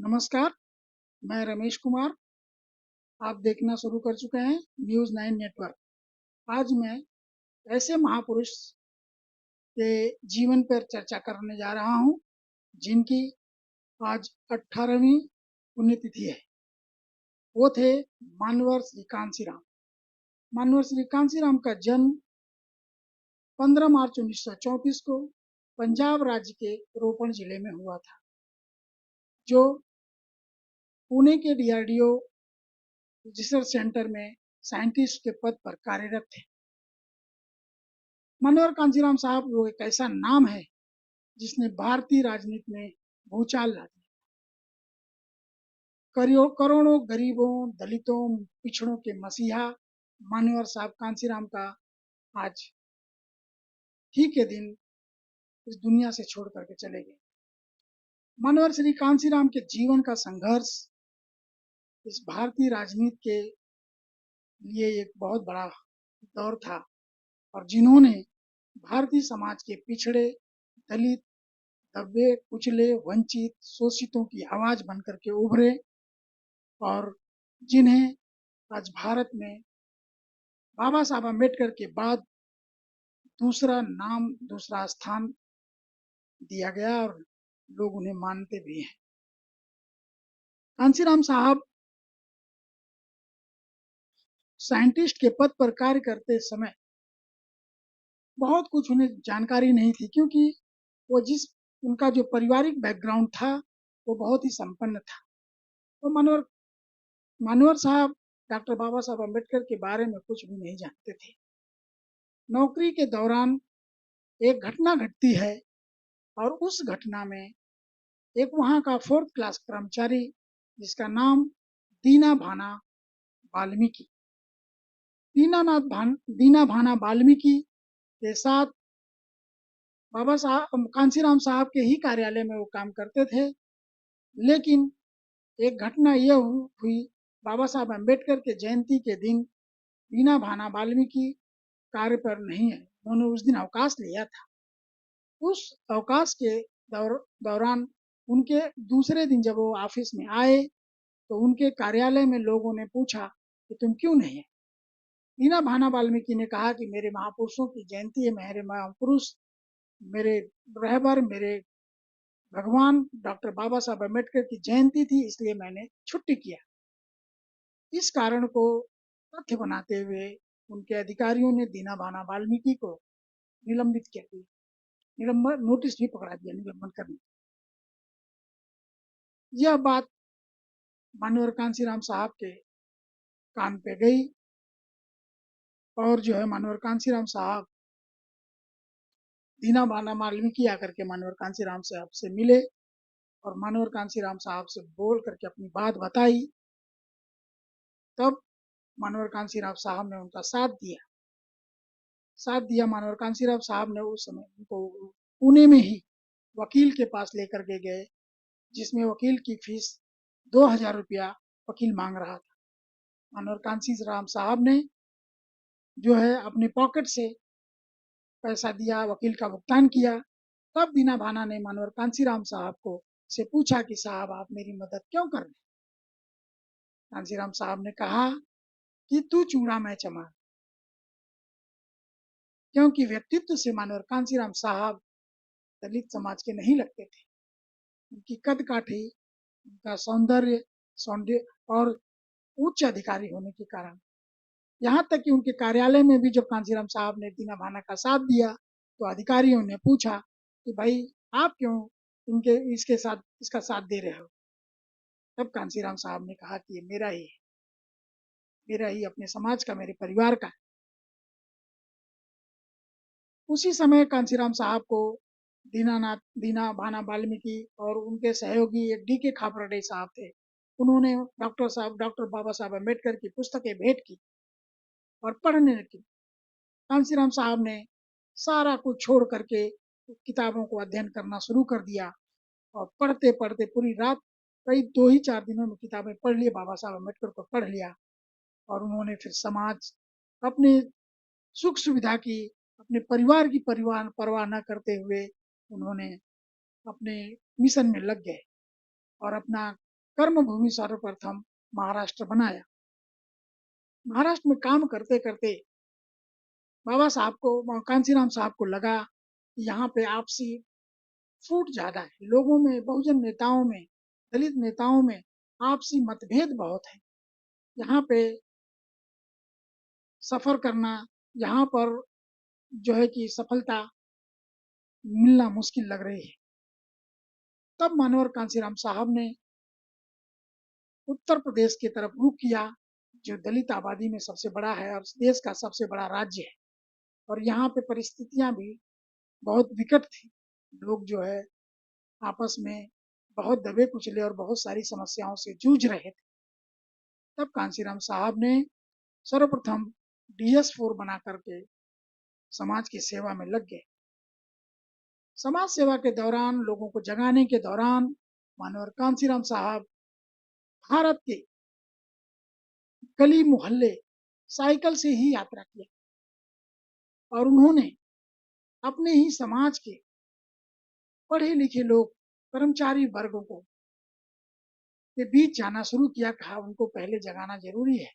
नमस्कार, मैं रमेश कुमार। आप देखना शुरू कर चुके हैं न्यूज़ 9 नेटवर्क। आज मैं ऐसे महापुरुष के जीवन पर चर्चा करने जा रहा हूं, जिनकी आज 18वीं पुण्यतिथि है। वो थे मानवर श्री कांसीराम। मानवर श्री कांसीराम का जन्म 15 मार्च 1934 को पंजाब राज्य के रोपण जिले में हुआ था, जो पुणे के डीआरडीओ रिसर्च सेंटर में साइंटिस्ट के पद पर कार्यरत थे। मनोहर कांसीराम साहब वो एक ऐसा नाम है जिसने भारतीय राजनीति में भूचाल ला दी। करोड़ों गरीबों, दलितों, पिछड़ों के मसीहा मनोहर साहब कांसीराम का आज ही के दिन इस दुनिया से छोड़ करके चले गए। मनोहर श्री कांसीराम के जीवन का संघर्ष इस भारतीय राजनीति के लिए एक बहुत बड़ा दौर था, और जिन्होंने भारतीय समाज के पिछड़े, दलित, दबे, कुचले, वंचित, शोषितों की आवाज बनकर के उभरे, और जिन्हें आज भारत में बाबा साहब अम्बेडकर के बाद दूसरा नाम, दूसरा स्थान दिया गया, और लोग उन्हें मानते भी हैं। कांसीराम साहब साइंटिस्ट के पद पर कार्य करते समय बहुत कुछ उन्हें जानकारी नहीं थी, क्योंकि वो उनका जो पारिवारिक बैकग्राउंड था वो बहुत ही संपन्न था। तो मनोहर साहब डॉक्टर बाबा साहब अम्बेडकर के बारे में कुछ भी नहीं जानते थे। नौकरी के दौरान एक घटना घटती है, और उस घटना में एक वहाँ का 4th क्लास कर्मचारी, जिसका नाम दीना भाना वाल्मीकि, दीना भाना वाल्मीकि के साथ बाबा साहब कांसीराम साहब के ही कार्यालय में वो काम करते थे। लेकिन एक घटना यह हुई, बाबा साहब अम्बेडकर के जयंती के दिन दीना भाना वाल्मीकि कार्य पर नहीं है, उन्होंने उस दिन अवकाश लिया था। उस अवकाश के दौरान उनके दूसरे दिन जब वो ऑफिस में आए, तो उनके कार्यालय में लोगों ने पूछा कि तुम क्यों नहीं है। दीना भाना वाल्मीकि ने कहा कि मेरे महापुरुषों की जयंती है, मेरे महापुरुष, मेरे रहबर, मेरे भगवान डॉक्टर बाबा साहब अम्बेडकर की जयंती थी, इसलिए मैंने छुट्टी किया। इस कारण को तथ्य बनाते हुए उनके अधिकारियों ने दीना भाना वाल्मीकि को निलंबित कर दिया, निलंबन नोटिस भी पकड़ा दिया निलंबन करने। यह बात मनोहर कांसीराम साहब के कान पे गई, और जो है मनोहर कांसीराम साहब दीना भाना वाल्मीकि आकर के मनोहर कांसीराम साहब से मिले, और मनोहर कांसीराम साहब से बोल करके अपनी बात बताई। तब मनोहर कांसीराम साहब ने उनका साथ दिया। मनोहर कांसीराम साहब ने उस समय उनको पुणे में ही वकील के पास लेकर के गए, जिसमें वकील की फीस 2000 रुपया वकील मांग रहा था। मनोहर कांसीराम साहब ने जो है अपने पॉकेट से पैसा दिया, वकील का भुगतान किया। तब दीना भाना ने मनोहर कांसीराम साहब को से पूछा कि साहब आप मेरी मदद क्यों कर रहे। कांसीराम साहब ने कहा कि तू चूड़ा मैं चमार, क्योंकि व्यक्तित्व से मनोहर कांसीराम साहब दलित समाज के नहीं लगते थे। उनकी कद काठी, उनका सौंदर्य और उच्च अधिकारी होने के कारण, यहाँ तक कि उनके कार्यालय में भी जब कांसीराम साहब ने दीना भाना का साथ दिया, तो अधिकारियों ने पूछा कि भाई आप क्यों इसका साथ दे रहे हो। तब कांसीराम साहब ने कहा कि ये मेरा ही अपने समाज का, मेरे परिवार का। उसी समय कांसीराम साहब को दीना भाना वाल्मीकि और उनके सहयोगी एक डी के खापरडे साहब थे, उन्होंने डॉक्टर बाबा साहब अम्बेडकर की पुस्तकें भेंट की और पढ़ने लगी। कांसीराम साहब ने सारा कुछ छोड़ करके किताबों को अध्ययन करना शुरू कर दिया, और पढ़ते पढ़ते पूरी रात, कई 2 ही 4 दिनों में किताबें पढ़ ली, बाबा साहब अम्बेडकर को पढ़ लिया। और उन्होंने फिर समाज, अपने सुख सुविधा की, अपने परिवार की परवाह न करते हुए उन्होंने अपने मिशन में लग गए, और अपना कर्मभूमि सर्वप्रथम महाराष्ट्र बनाया। महाराष्ट्र में काम करते करते बाबा साहब को, कांसीराम साहब को लगा कि यहाँ पे आपसी फूट ज्यादा है, लोगों में, बहुजन नेताओं में, दलित नेताओं में आपसी मतभेद बहुत है। यहाँ पे सफर करना, यहाँ पर जो है कि सफलता मिलना मुश्किल लग रही है। तब मानवर कांसीराम साहब ने उत्तर प्रदेश की तरफ रुख किया, जो दलित आबादी में सबसे बड़ा है और देश का सबसे बड़ा राज्य है। और यहाँ पे परिस्थितियां भी बहुत विकट थी। लोग जो है आपस में बहुत दबे कुचले और बहुत सारी समस्याओं से जूझ रहे थे। तब कांसीराम साहब ने सर्वप्रथम DS4 बना करके समाज की सेवा में लग गए। समाज सेवा के दौरान, लोगों को जगाने के दौरान मानवर कांसीराम साहब भारत के गली मोहल्ले साइकिल से ही यात्रा किया और उन्होंने अपने ही समाज के पढ़े लिखे लोग, कर्मचारी वर्गों को के बीच जाना शुरू किया। कहा उनको पहले जगाना जरूरी है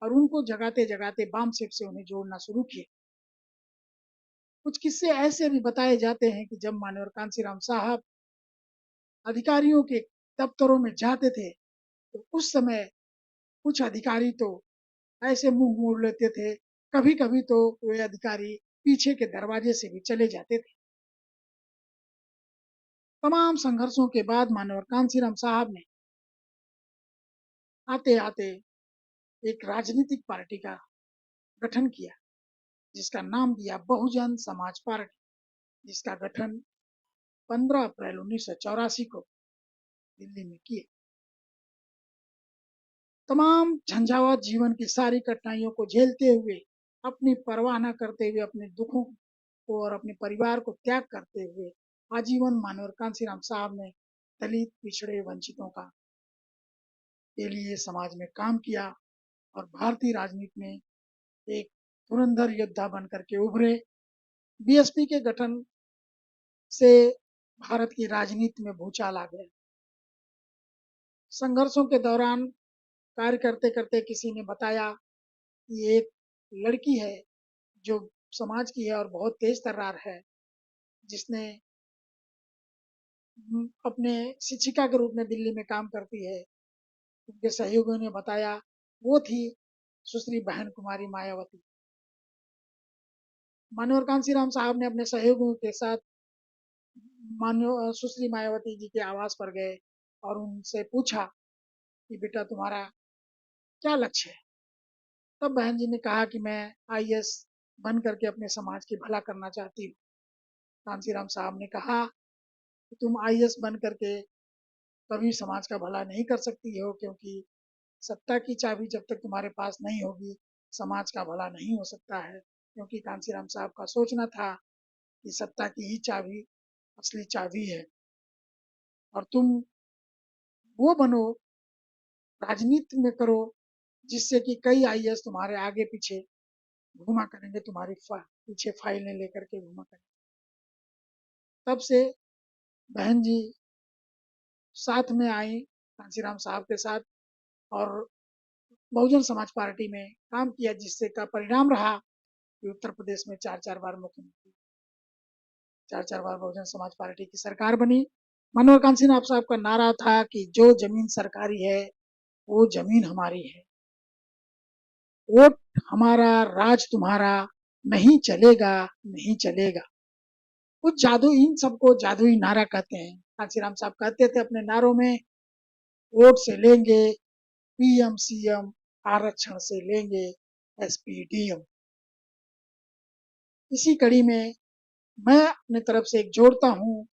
और उनको जगाते जगाते वाम सेप से उन्हें जोड़ना शुरू किए। कुछ किस्से ऐसे भी बताए जाते हैं कि जब मानवर कांसीराम साहब अधिकारियों के दफ्तरों में जाते थे तो उस समय कुछ अधिकारी तो ऐसे मुंह मोड़ लेते थे, कभी कभी तो वे अधिकारी पीछे के दरवाजे से भी चले जाते थे। तमाम संघर्षों के बाद मानवर कांसीराम साहब ने आते आते एक राजनीतिक पार्टी का गठन किया, जिसका नाम दिया बहुजन समाज पार्टी, जिसका गठन 15 अप्रैल 1984 को दिल्ली में किया। तमाम झंझावात जीवन की सारी कठिनाइयों को झेलते हुए, अपनी परवाह न करते हुए, अपने दुखों को और अपने परिवार को त्याग करते हुए आजीवन मानवर कांसीराम साहब ने दलित, पिछड़े, वंचितों का के लिए समाज में काम किया और भारतीय राजनीति में एक धुरंधर योद्धा बनकर के उभरे। BSP के गठन से भारत की राजनीति में भूचाल आ गया। संघर्षों के दौरान कार्य करते करते किसी ने बताया कि एक लड़की है जो समाज की है और बहुत तेज तर्रार है, जिसने अपने शिक्षिका के रूप में दिल्ली में काम करती है। उनके सहयोगियों ने बताया वो थी सुश्री बहन कुमारी मायावती। मानवर कांसीराम साहब ने अपने सहयोगियों के साथ सुश्री मायावती जी के आवास पर गए और उनसे पूछा कि बेटा तुम्हारा क्या लक्ष्य है। तब बहन जी ने कहा कि मैं IAS बन करके अपने समाज की भला करना चाहती हूँ। कांसीराम साहब ने कहा कि तुम IAS बन करके कभी समाज का भला नहीं कर सकती हो, क्योंकि सत्ता की चाबी जब तक तुम्हारे पास नहीं होगी समाज का भला नहीं हो सकता है। क्योंकि कांसीराम साहब का सोचना था कि सत्ता की ही चाबी असली चाबी है और तुम वो बनो, राजनीति में करो, जिससे कि कई IAS तुम्हारे आगे पीछे घूमा करेंगे, तुम्हारी पीछे फाइलें लेकर के घूमा करेंगे। तब से बहन जी साथ में आई कांसीराम साहब के साथ और बहुजन समाज पार्टी में काम किया, जिससे का परिणाम रहा कि उत्तर प्रदेश में 4-4 बार मुख्यमंत्री, 4-4 बार बहुजन समाज पार्टी की सरकार बनी। मनोहर कांसीराम साहब का नारा था कि जो जमीन सरकारी है वो जमीन हमारी है, वोट हमारा, राज तुम्हारा, नहीं चलेगा, नहीं चलेगा। कुछ जादू, इन सबको जादुई नारा कहते हैं। कांसीराम साहब कहते थे अपने नारों में, वोट से लेंगे PM CM, आरक्षण से लेंगे SP DM। इसी कड़ी में मैं अपने तरफ से एक जोड़ता हूँ,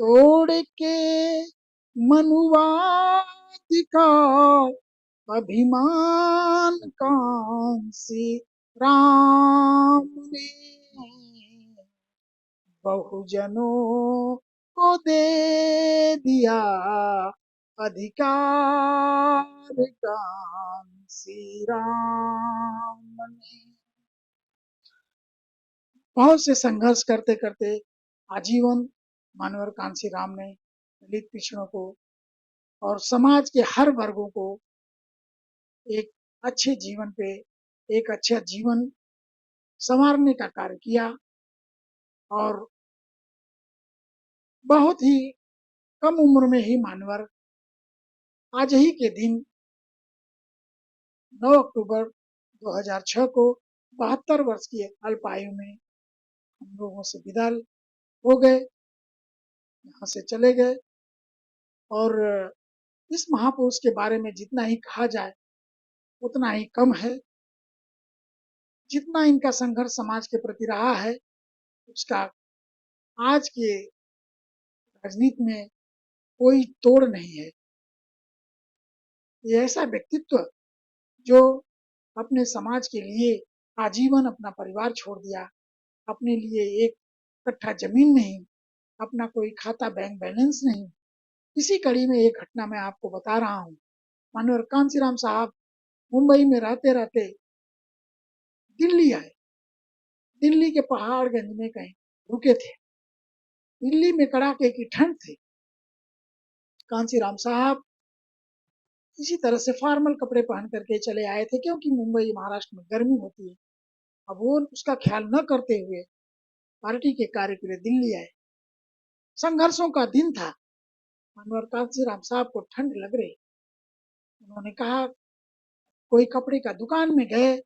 तोड़ के मनुवाद का अभिमान कांसी राम ने बहुजनों को दे दिया अधिकार कांसी राम ने। बहुत से संघर्ष करते करते आजीवन मानवर कांसी राम ने दलित पिछड़ों को और समाज के हर वर्गों को एक अच्छे जीवन पे, एक अच्छा जीवन संवारने का कार्य किया। और बहुत ही कम उम्र में ही मानवर आज ही के दिन 9 अक्टूबर 2006 को 72 वर्ष की अल्प आयु में हम लोगों से विदा हो गए, यहाँ से चले गए। और इस महापुरुष के बारे में जितना ही कहा जाए उतना ही कम है। जितना इनका संघर्ष समाज के प्रति रहा है उसका आज के राजनीति में कोई तोड़ नहीं है। ये ऐसा व्यक्तित्व जो अपने समाज के लिए आजीवन अपना परिवार छोड़ दिया, अपने लिए एक कट्ठा जमीन नहीं, अपना कोई खाता बैंक बैलेंस नहीं। इसी कड़ी में एक घटना मैं आपको बता रहा हूँ। मानवर कांसीराम साहब मुंबई में रहते रहते दिल्ली आए। दिल्ली के पहाड़गंज में कहीं रुके थे। दिल्ली में कड़ाके की ठंड थी। कांसीराम साहब इसी तरह से फॉर्मल कपड़े पहन करके चले आए थे, क्योंकि मुंबई महाराष्ट्र में गर्मी होती है। अब वो उसका ख्याल न करते हुए पार्टी के कार्य के लिए दिल्ली आए। संघर्षों का दिन था। मनोहर कांसीराम साहब को ठंड लग रही। उन्होंने कहा, कोई कपड़े का दुकान में गए,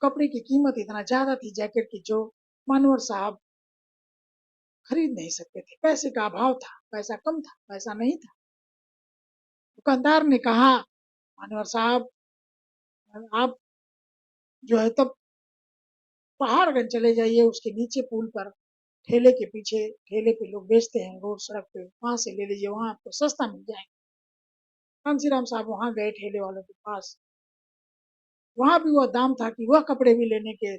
कपड़े की कीमत इतना ज्यादा थी जैकेट की, जो मनोहर साहब खरीद नहीं सकते थे। पैसे का अभाव था, पैसा कम था, पैसा नहीं था। दुकानदार ने कहा, मनोहर साहब आप जो है तब पहाड़गंज चले जाइए, उसके नीचे पुल पर ठेले के पीछे, ठेले पे लोग बेचते हैं रोड सड़क पे, वहां से ले लीजिए, वहां आपको सस्ता मिल जाएगा। कांसीराम साहब वहां गए ठेले वालों के पास। वहां भी वह दाम था कि वह कपड़े भी लेने के,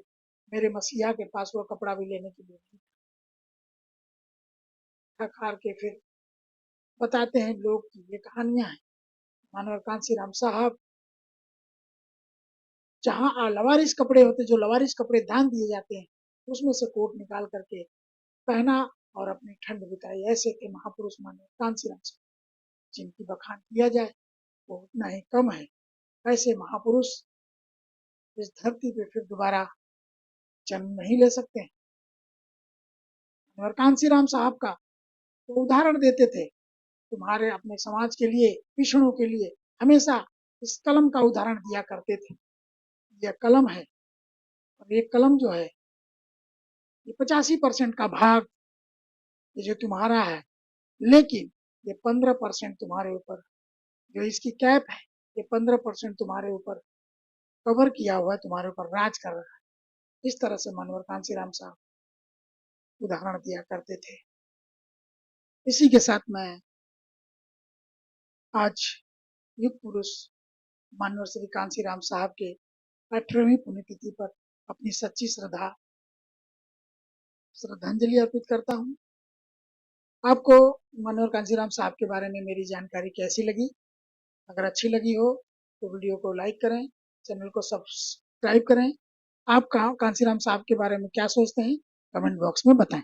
मेरे मसीहा के पास वह कपड़ा भी लेने के लिए थक हार के फिर बताते हैं लोग कि ये कहानियां हैं। मानवर कांसीराम साहब जहाँ लवारिस कपड़े होते, जो लवारिस कपड़े दान दिए जाते हैं, उसमें से कोट निकाल करके पहना और अपनी ठंड बिताई। ऐसे के महापुरुष मानव कांसीराम साहब, जिनकी बखान किया जाए वो उतना ही कम है। ऐसे महापुरुष इस धरती पे फिर दोबारा जन्म नहीं ले सकते हैं। और कांसीराम साहब का तो उदाहरण देते थे, तुम्हारे अपने समाज के लिए, पिछड़ों के लिए हमेशा इस कलम का उदाहरण दिया करते थे। यह कलम है, और ये कलम जो है ये 85% का भाग ये जो तुम्हारा है, लेकिन ये 15% तुम्हारे ऊपर, जो इसकी कैप है, ये 15% तुम्हारे ऊपर कवर किया हुआ है, तुम्हारे ऊपर राज कर रहा है। इस तरह से मनोहर कांसीराम साहब उदाहरण दिया करते थे। इसी के साथ मैं आज युग पुरुष मानवर श्री कांसीराम साहब के 18वीं पुण्यतिथि पर अपनी सच्ची श्रद्धांजलि अर्पित करता हूँ। आपको मनोहर कांसीराम साहब के बारे में मेरी जानकारी कैसी लगी? अगर अच्छी लगी हो तो वीडियो को लाइक करें, चैनल को सब्सक्राइब करें। आप कांसीराम साहब के बारे में क्या सोचते हैं कमेंट बॉक्स में बताएं।